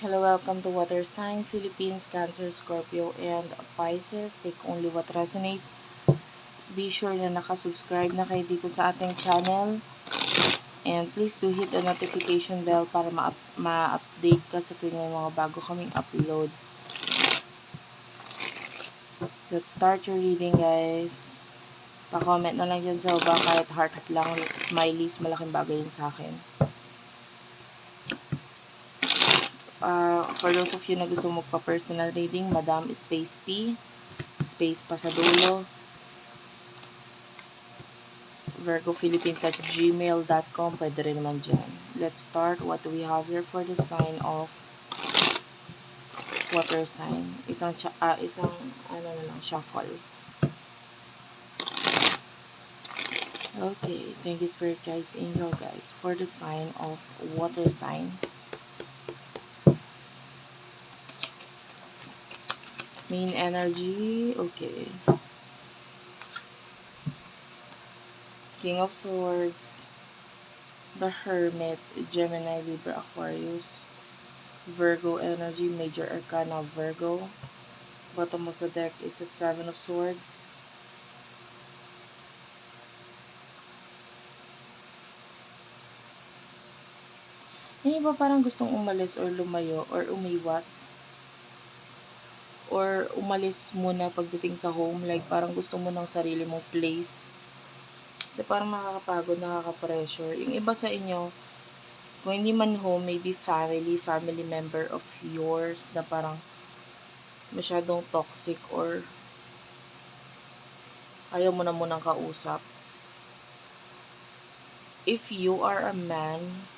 Hello, welcome to Water Sign Philippines, Cancer, Scorpio, and Pisces. Take only what resonates. Be sure na nakasubscribe na kayo dito sa ating channel. And please do hit the notification bell para ma-update ka sa tuwing may mga bago kaming uploads. Let's start your reading, guys. Pa-comment na lang dyan sa baba kahit heart lang, smileys, malaking bagay yun sa akin. For those of you na gusto magpa-personal reading, Madam Space P, space pa sa dulo, virgophilippines@gmail.com, pwede rin naman dyan. Let's start. What do we have here for the sign of water sign? Isang shuffle. Okay, thank you spirit guides, angel guides for the sign of water sign. Main energy, okay. King of Swords, the Hermit, Gemini, Libra, Aquarius, Virgo energy, Major Arcana, Virgo. Bottom of the deck is a Seven of Swords. Yung iba parang gustong umalis or lumayo or umiwas. Or umalis muna pagdating sa home. Like parang gusto mo ng sarili mong place. Kasi parang nakakapagod, nakaka-pressure. Yung iba sa inyo, kung hindi man home, maybe family member of yours na parang masyadong toxic or ayaw mo na munang kausap. If you are a man,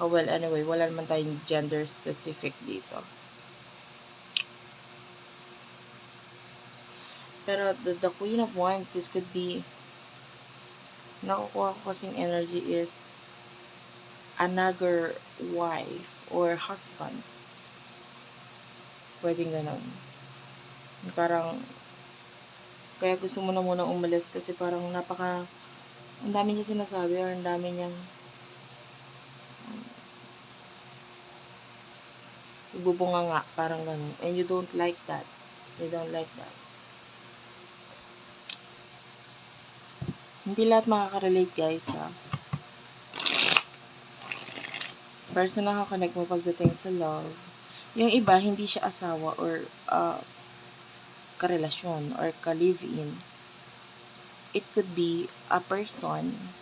oh well, anyway, wala naman tayong gender specific dito. Pero the Queen of Wands, this could be, nakukuha ko kasing energy is another wife or husband. Pwedeng ganon. Parang, kaya gusto mo na munang umalis kasi parang ang dami niya sinasabi or ang dami niyang ibubunga nga, parang ganon. And you don't like that. You don't like that. Hindi lahat makaka-relate, guys, ha. Person na connect mo pagdating sa love. Yung iba, hindi siya asawa or karelasyon or ka-live-in. It could be a person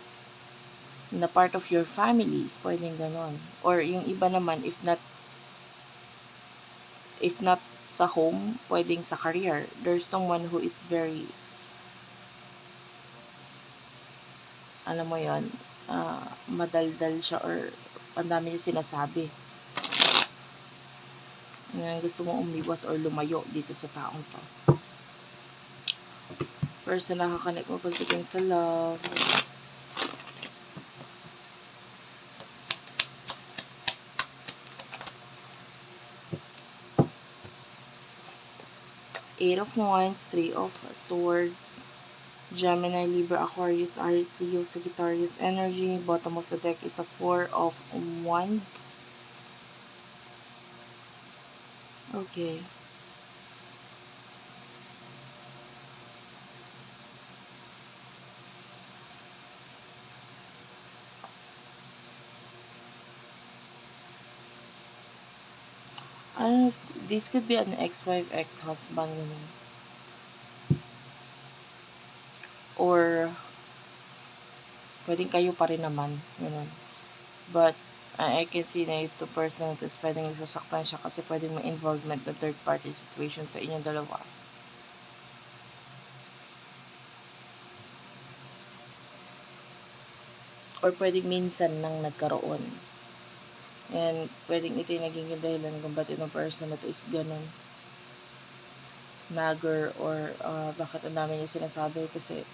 na part of your family. Pwedeng ganon. Or yung iba naman, if not sa home, pwedeng sa career. There's someone who is very, alam mo yon, madaldal siya or ang dami niya sinasabi. Gusto mong umiwas or lumayo dito sa taong to. Person na kakanik mo pagdating sa love. Eight of Wands, Three of Swords, Gemini, Libra, Aquarius, Aries, Leo, Sagittarius energy. Bottom of the deck is the Four of Wands. Okay. I don't know if this could be an ex-wife, ex-husband, or pwedeng kayo pa rin naman, But I can see na ito person na ito pwedeng nasasaktan siya kasi pwedeng may involvement na third party situation sa inyong dalawa. Or pwedeng minsan nang nagkaroon. And pwedeng ito yung naging dahilan kung ba't itong person na ito is ganun. Nagger or bakit ang dami niya sinasabi kasi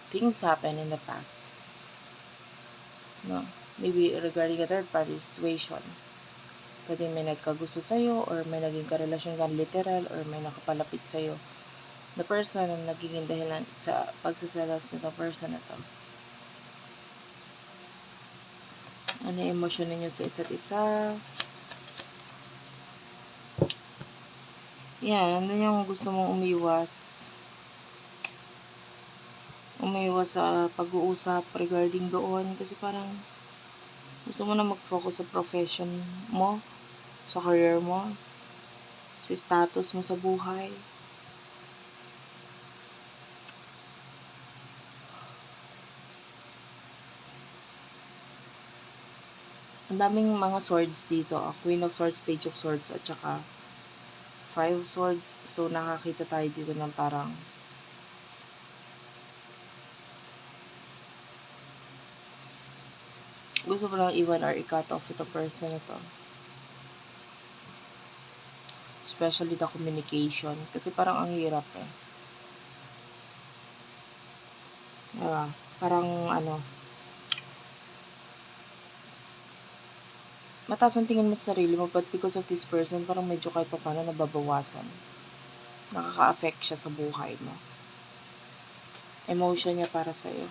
things happen in the past. No? Maybe regarding a third party situation. Pwedeng may nagkagusto sa'yo or may naging karelasyon ka literal or may nakapalapit sa'yo na person na naging dahilan sa pagsasalas ng person na to. Ano yung emosyon ninyo sa isa't isa? Yan, ano yung gusto mong umiwas? Umiwas sa pag-uusap regarding doon. Kasi parang gusto mo na mag-focus sa profession mo, sa career mo, sa status mo sa buhay. Ang daming mga swords dito. Queen of Swords, Page of Swords, at saka Five of Swords. So, nakakita tayo dito ng parang gusto mo lang iwan or i-cut off ito person na to. Especially the communication. Kasi parang ang hirap eh. Diba? Parang mataas ang tingin mo sa sarili mo, but because of this person, parang medyo kahit pa paano nababawasan. Nakaka-affect siya sa buhay mo. Emotion niya para sa'yo.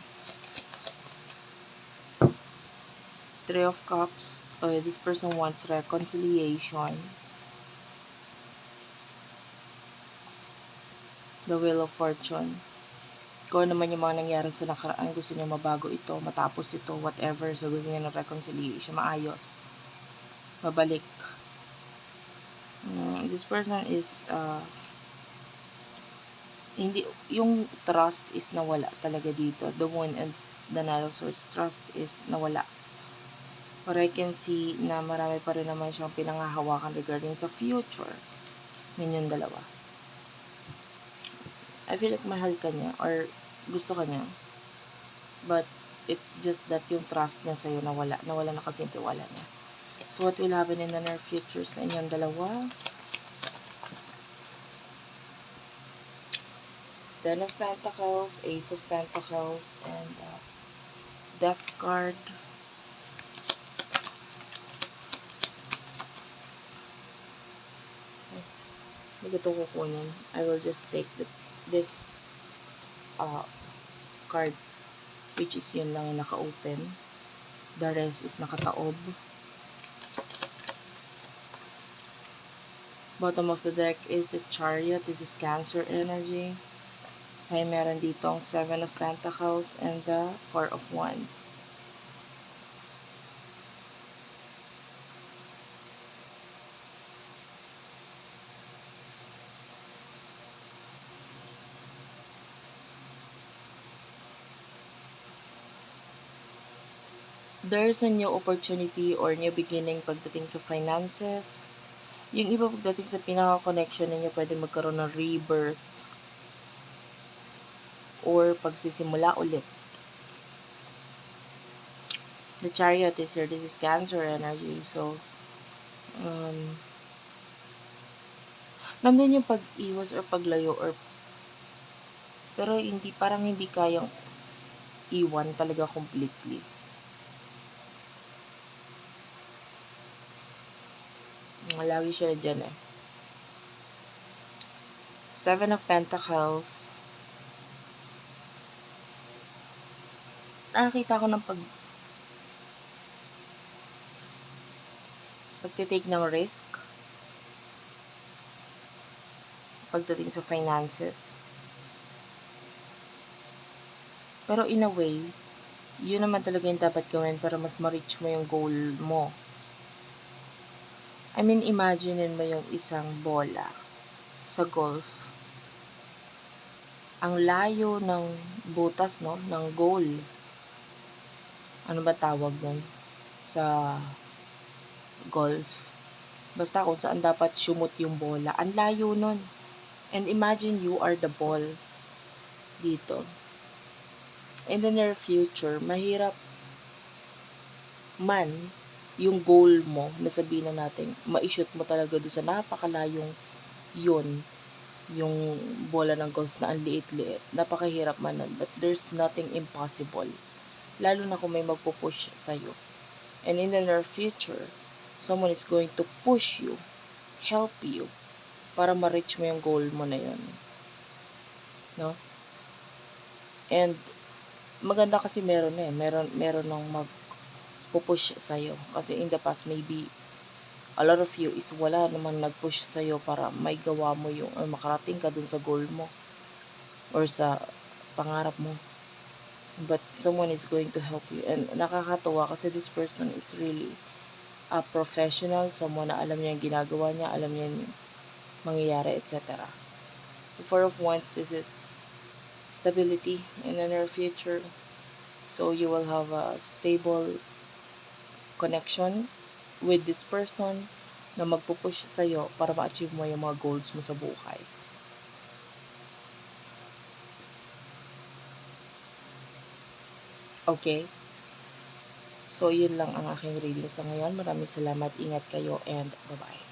Three of Cups. This person wants reconciliation. The Wheel of Fortune. Kung naman yung mga nangyari sa nakaraan, gusto niya mabago ito, matapos ito, whatever. So, gusto niya ng reconciliation, maayos. Mabalik. This person is, hindi, yung trust is nawala talaga dito. The Moon and the Knight of Swords, trust is nawala. But I can see na marami pa rin naman siyang pinangahawakan regarding sa future ninyong dalawa. I feel like mahal ka niya or gusto ka niya. But it's just that yung trust niya sa'yo nawala. Nawala na kasi yung tiwala niya. So what will happen in the near future sa inyong dalawa? Ten of Pentacles, Ace of Pentacles, and Death card. Hindi ko ito kukunin. I will just take this card, which is yun lang yung naka-open. The rest is nakataob. Bottom of the deck is the Chariot. This is Cancer energy. May meron ditong Seven of Pentacles and the Four of Wands. There's a new opportunity or new beginning pagdating sa finances. Yung iba pagdating sa pinaka-connection ninyo, pwede magkaroon ng rebirth or pagsisimula ulit. The Chariot is here. This is Cancer energy. So, nandun yung pag-iwas or paglayo or pero hindi, parang hindi kayang iwan talaga completely. Lagi siya dyan eh. Seven of Pentacles. Nakakita ko ng pagtitake ng risk pagdating sa finances. Pero in a way, yun naman talaga yung dapat gawin para mas ma-reach mo yung goal mo. I mean, imaginein mo yung isang bola sa golf. Ang layo ng butas, no? Ng goal. Ano ba tawag nun? Sa golf. Basta kung saan dapat shumot yung bola. Ang layo nun. And imagine you are the ball dito. In the near future, mahirap man yung goal mo, na sabihin na natin, ma-shoot mo talaga doon sa napakalayong yun, yung bola ng golf na ang liit-liit. Napakahirap man nun, but there's nothing impossible. Lalo na kung may magpupush sa'yo. And in the near future, someone is going to push you, help you, para ma-reach mo yung goal mo na yun. No? And maganda kasi meron nang pupush sa'yo. Kasi in the past, maybe, a lot of you is wala naman nag-push sa'yo para may gawa mo yung, or makarating ka dun sa goal mo, or sa pangarap mo. But someone is going to help you. And nakakatuwa kasi this person is really a professional, someone na alam niya yung ginagawa niya, alam niya yung mangyayari, etc. The Four of Wands, this is stability in the near future. So you will have a stable connection with this person na magpupush sa'yo para ma-achieve mo yung mga goals mo sa buhay. Okay? So, yun lang ang aking reading sa ngayon. Maraming salamat. Ingat kayo and bye-bye.